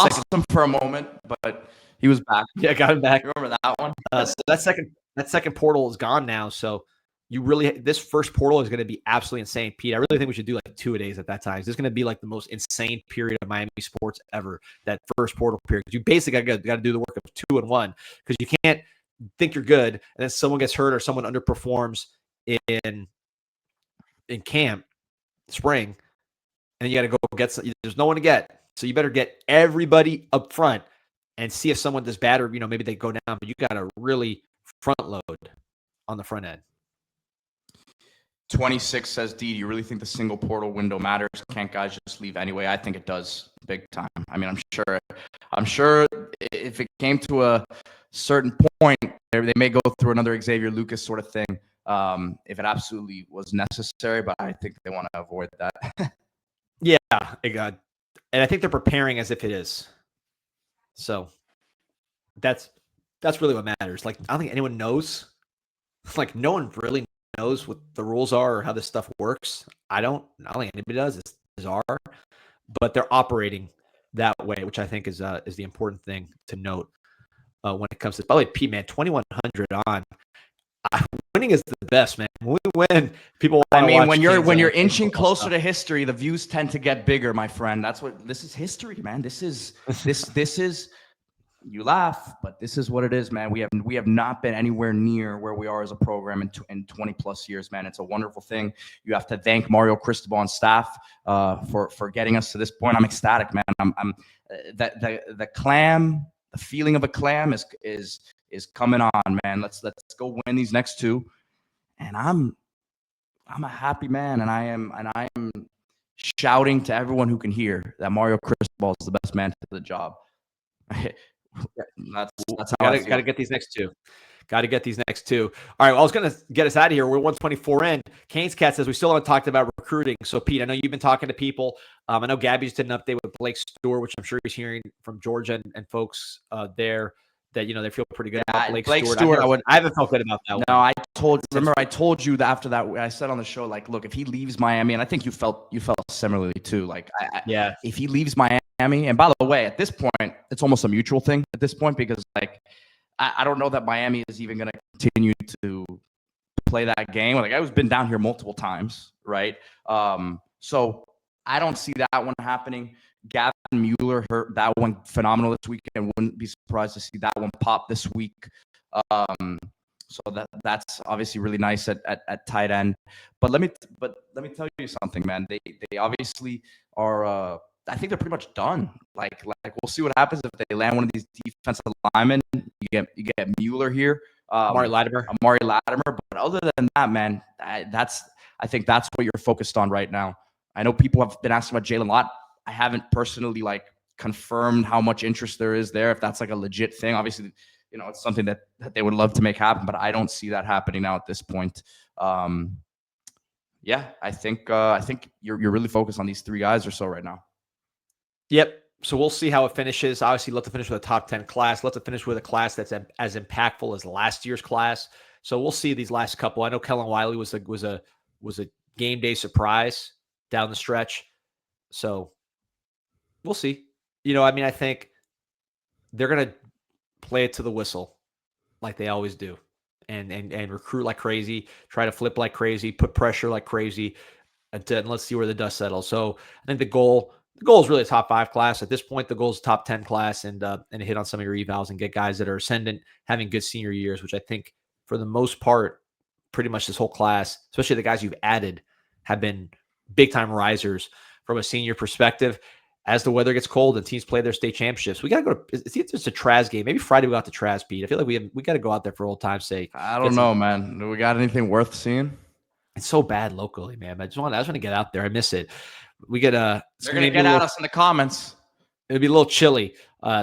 awesome for a moment, but he was back. Yeah, got him back. You remember that one? So that second portal is gone now. So this first portal is going to be absolutely insane, Pete. I really think we should do like 2-a-days at that time. This is going to be like the most insane period of Miami sports ever. That first portal period. You basically got to do the work of 2 and 1 because you can't think you're good and then someone gets hurt or someone underperforms in camp spring, and then you got to go get some. There's no one to get, so you better get everybody up front and see if someone does bad or maybe they go down. But you got to really front load on the front end. 26 says, D, do you really think the single portal window matters? Can't guys just leave anyway? I think it does big time. I mean, I'm sure if it came to a certain point, they may go through another Xavier Lucas sort of thing if it absolutely was necessary, but I think they want to avoid that. Yeah, and I think they're preparing as if it is. So that's really what matters. Like, I don't think anyone knows. Like, no one really knows what the rules are or how this stuff works. I don't think anybody does. It's bizarre, but they're operating that way, which I think is the important thing to note when it comes to. By the way, Pete, man, 2,100 on. Winning is the best, man. When we win, people. I mean, when you're inching closer to history, the views tend to get bigger, my friend. This is history, man. This is. You laugh, but this is what it is, man. We have not been anywhere near where we are as a program in 20 plus years, man. It's a wonderful thing. You have to thank Mario Cristobal and staff for getting us to this point. I'm ecstatic, man. I'm the clam, the feeling of a clam is coming on, man. Let's go win these next 2, and I'm a happy man, and I am shouting to everyone who can hear that Mario Cristobal is the best man for the job. That's how got to get these next 2. Got to get these next 2. All right, well, I was going to get us out of here. We're 124 in. Canes Cat says we still haven't talked about recruiting. So, Pete, I know you've been talking to people. I know Gabby just did an update with Blake Stewart, which I'm sure he's hearing from Georgia and folks there that they feel pretty good about Blake Stewart. I haven't felt good about that one. No, I told you that after that I said on the show, like, look, if he leaves Miami, and I think you felt similarly too. Like, if he leaves Miami, and by the way, at this point, it's almost a mutual thing at this point because, like, I don't know that Miami is even going to continue to play that game. Like, I've been down here multiple times, right? So I don't see that one happening. Gavin Mueller hurt that one phenomenal this week, and wouldn't be surprised to see that one pop this week. So that's obviously really nice at tight end. But let me tell you something, man. They obviously are. I think they're pretty much done. Like we'll see what happens if they land one of these defensive linemen. You get Mueller here, Amari Latimer. But other than that, man, I think that's what you're focused on right now. I know people have been asking about Jalen Lott. I haven't personally confirmed how much interest there is there. If that's like a legit thing, obviously, it's something that they would love to make happen, but I don't see that happening now at this point. Yeah, I think you're really focused on these 3 guys or so right now. Yep. So we'll see how it finishes. Obviously, let's finish with a top 10 class. Let's finish with a class that's as impactful as last year's class. So we'll see these last couple. I know Kellen Wiley was a game day surprise down the stretch. So we'll see. I think they're gonna play it to the whistle, like they always do, and recruit like crazy, try to flip like crazy, put pressure like crazy, and let's see where the dust settles. So I think the goal is really a top 5 class. At this point, the goal is top 10 class and hit on some of your evals and get guys that are ascendant, having good senior years, which I think for the most part, pretty much this whole class, especially the guys you've added, have been big time risers from a senior perspective. As the weather gets cold and teams play their state championships, we got to go to, it's a Traz game. Maybe Friday we go out to Traz, Pete. I feel like we got to go out there for old time's sake. I don't know, man. Do we got anything worth seeing? It's so bad locally, man. I just want to get out there. I miss it. We get they're gonna get at us in the comments. It'll be a little chilly,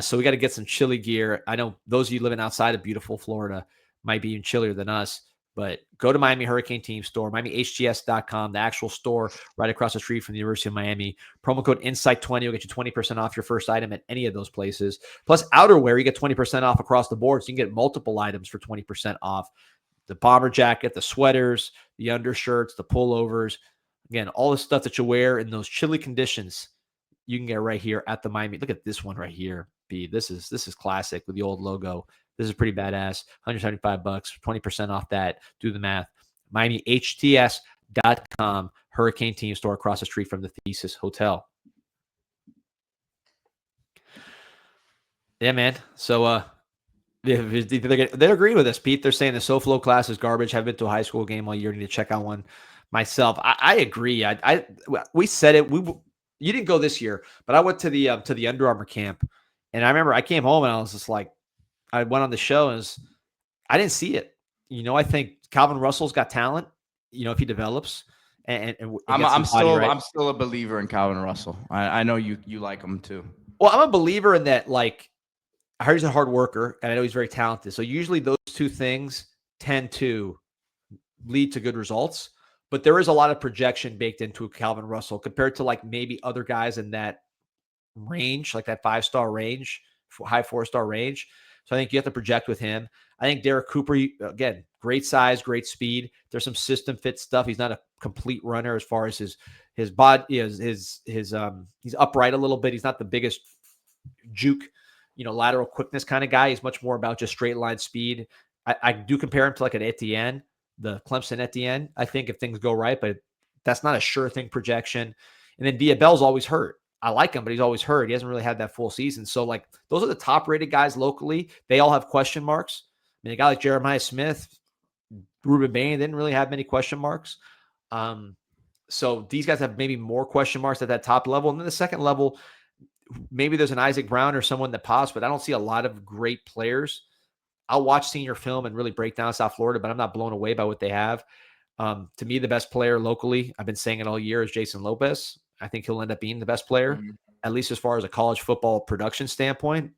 so we got to get some chilly gear. I know those of you living outside of beautiful Florida might be even chillier than us, but go to Miami Hurricane Team store, MiamiHGS.com, the actual store right across the street from the University of Miami. Promo code INSIGHT20 will get you 20% off your first item at any of those places. Plus outerwear, you get 20% off across the board, so you can get multiple items for 20% off. The bomber jacket, the sweaters, the undershirts, the pullovers. Again, all the stuff that you wear in those chilly conditions, you can get right here at the Miami. Look at this one right here. B. This is classic with the old logo. This is pretty badass. $175, 20% off that. Do the math. MiamiHTS.com. Hurricane Team store across the street from the Thesis Hotel. Yeah, man. So they're agreeing with us, Pete. They're saying the SoFlo class is garbage. Haven't been to a high school game all year. Need to check out one myself. I agree. We said it. You didn't go this year, but I went to the Under Armour camp, and I remember I came home and I was just like, I went on the show and I didn't see it. I think Calvin Russell's got talent. If he develops, and I'm still a believer in Calvin Russell. I know you like him too. Well, I'm a believer in that. Like, I heard he's a hard worker, and I know he's very talented. So usually those two things tend to lead to good results. But there is a lot of projection baked into Calvin Russell compared to like maybe other guys in that range, like that 5-star range, high 4-star range. So I think you have to project with him. I think Derek Cooper, again, great size, great speed. There's some system fit stuff. He's not a complete runner as far as his body, he's upright a little bit. He's not the biggest juke, lateral quickness kind of guy. He's much more about just straight line speed. I do compare him to like an Etienne, the Clemson Etienne, I think, if things go right, but that's not a sure thing projection. And then Diabell's always hurt. I like him, but he's always hurt. He hasn't really had that full season. So, like, those are the top-rated guys locally. They all have question marks. I mean, a guy like Jeremiah Smith, Ruben Bain didn't really have many question marks. So these guys have maybe more question marks at that top level. And then the second level, maybe there's an Isaac Brown or someone that pops, but I don't see a lot of great players. I'll watch senior film and really break down South Florida, but I'm not blown away by what they have. To me, the best player locally, I've been saying it all year, is Jason Lopez. I think he'll end up being the best player, at least as far as a college football production standpoint.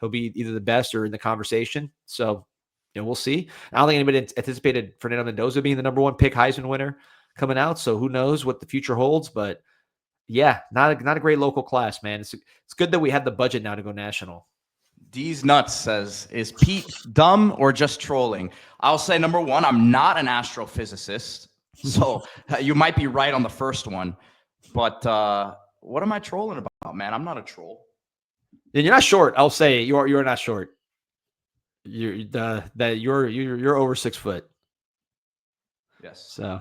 He'll be either the best or in the conversation. So, we'll see. I don't think anybody anticipated Fernando Mendoza being the number 1 pick Heisman winner coming out. So who knows what the future holds, but yeah, not a great local class, man. It's good that we have the budget now to go national. D's Nuts says, is Pete dumb or just trolling? I'll say, number one, I'm not an astrophysicist. So you might be right on the first one. But what am I trolling about, man? I'm not a troll. And you're not short. I'll say you're not short. You're over 6 foot. Yes. So,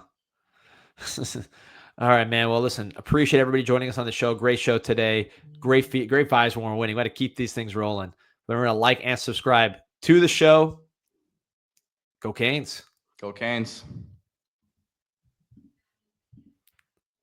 all right, man. Well, listen, appreciate everybody joining us on the show. Great show today. Great vibes when we're winning. We got to keep these things rolling. But remember to like and subscribe to the show. Go Canes. Go Canes.